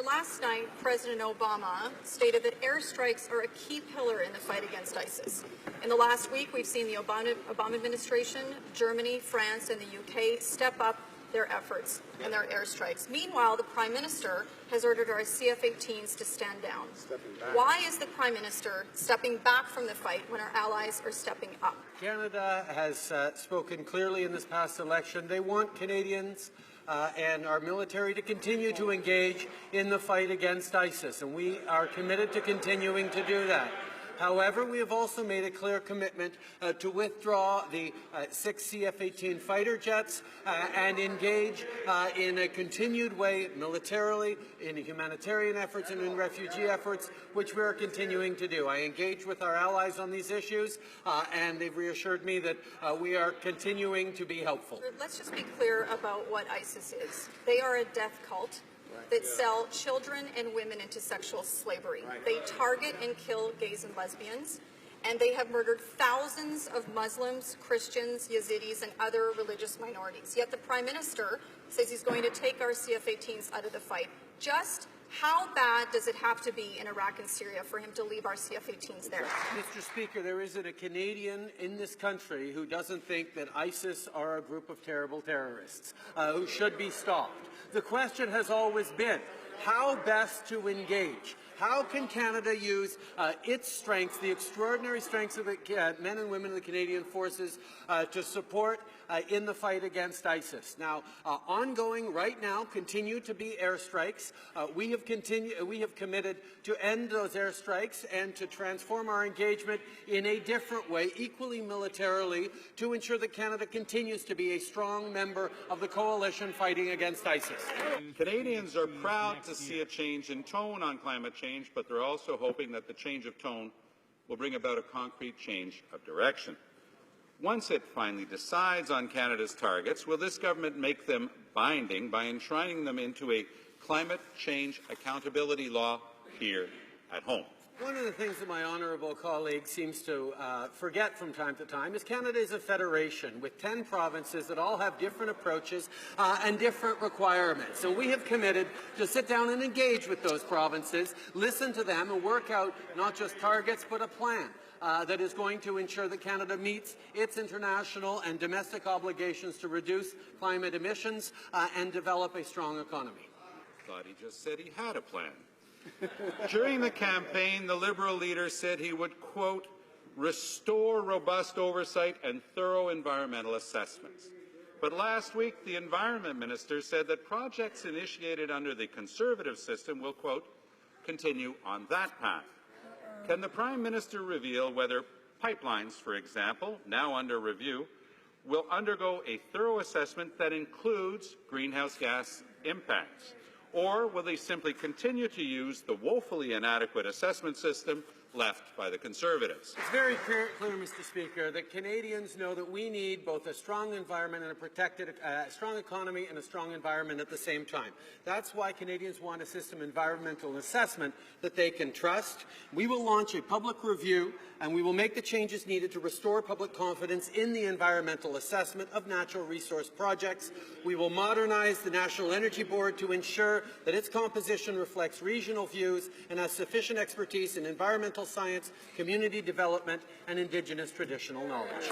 last night, President Obama stated that airstrikes are a key pillar in the fight against ISIS. In the last week, we've seen the Obama administration, Germany, France, and the UK step up their efforts and their airstrikes. Meanwhile, the Prime Minister has ordered our CF-18s to stand down. Why is the Prime Minister stepping back from the fight when our allies are stepping up? Canada has spoken clearly in this past election. They want Canadians and our military to continue to engage in the fight against ISIS, and we are committed to continuing to do that. However, we have also made a clear commitment to withdraw the 6 CF-18 fighter jets and engage in a continued way militarily, in humanitarian efforts and in refugee efforts, which we are continuing to do. I engage with our allies on these issues, and they've reassured me that we are continuing to be helpful. Let's just be clear about what ISIS is. They are a death cult that sell children and women into sexual slavery. They target and kill gays and lesbians, and they have murdered thousands of Muslims, Christians, Yazidis, and other religious minorities. Yet the Prime Minister says he's going to take our CF-18s out of the fight. Just how bad does it have to be in Iraq and Syria for him to leave our CF-18s there? Mr. Speaker, there isn't a Canadian in this country who doesn't think that ISIS are a group of terrible terrorists who should be stopped. The question has always been how best to engage. How can Canada use its strengths, the extraordinary strengths of the men and women of the Canadian forces, to support in the fight against ISIS? Now, ongoing right now continue to be airstrikes. We have committed to end those airstrikes and to transform our engagement in a different way, equally militarily, to ensure that Canada continues to be a strong member of the coalition fighting against ISIS. Canadians are proud to see a change in tone on climate change, but they're also hoping that the change of tone will bring about a concrete change of direction. Once it finally decides on Canada's targets, will this government make them binding by enshrining them into a climate change accountability law here at home? One of the things that my honourable colleague seems to forget from time to time is Canada is a federation with 10 provinces that all have different approaches and different requirements. So we have committed to sit down and engage with those provinces, listen to them, and work out not just targets but a plan that is going to ensure that Canada meets its international and domestic obligations to reduce climate emissions and develop a strong economy. Thought he just said he had a plan. During the campaign, the Liberal leader said he would, quote, restore robust oversight and thorough environmental assessments. But last week, the Environment Minister said that projects initiated under the Conservative system will, quote, continue on that path. Can the Prime Minister reveal whether pipelines, for example, now under review, will undergo a thorough assessment that includes greenhouse gas impacts? Or will they simply continue to use the woefully inadequate assessment system left by the Conservatives? It's very clear, Mr. Speaker, that Canadians know that we need both a strong environment and a protected, strong economy and a strong environment at the same time. That's why Canadians want a system environmental assessment that they can trust. We will launch a public review and we will make the changes needed to restore public confidence in the environmental assessment of natural resource projects. We will modernize the National Energy Board to ensure that its composition reflects regional views and has sufficient expertise in environmental science, community development, and Indigenous traditional knowledge.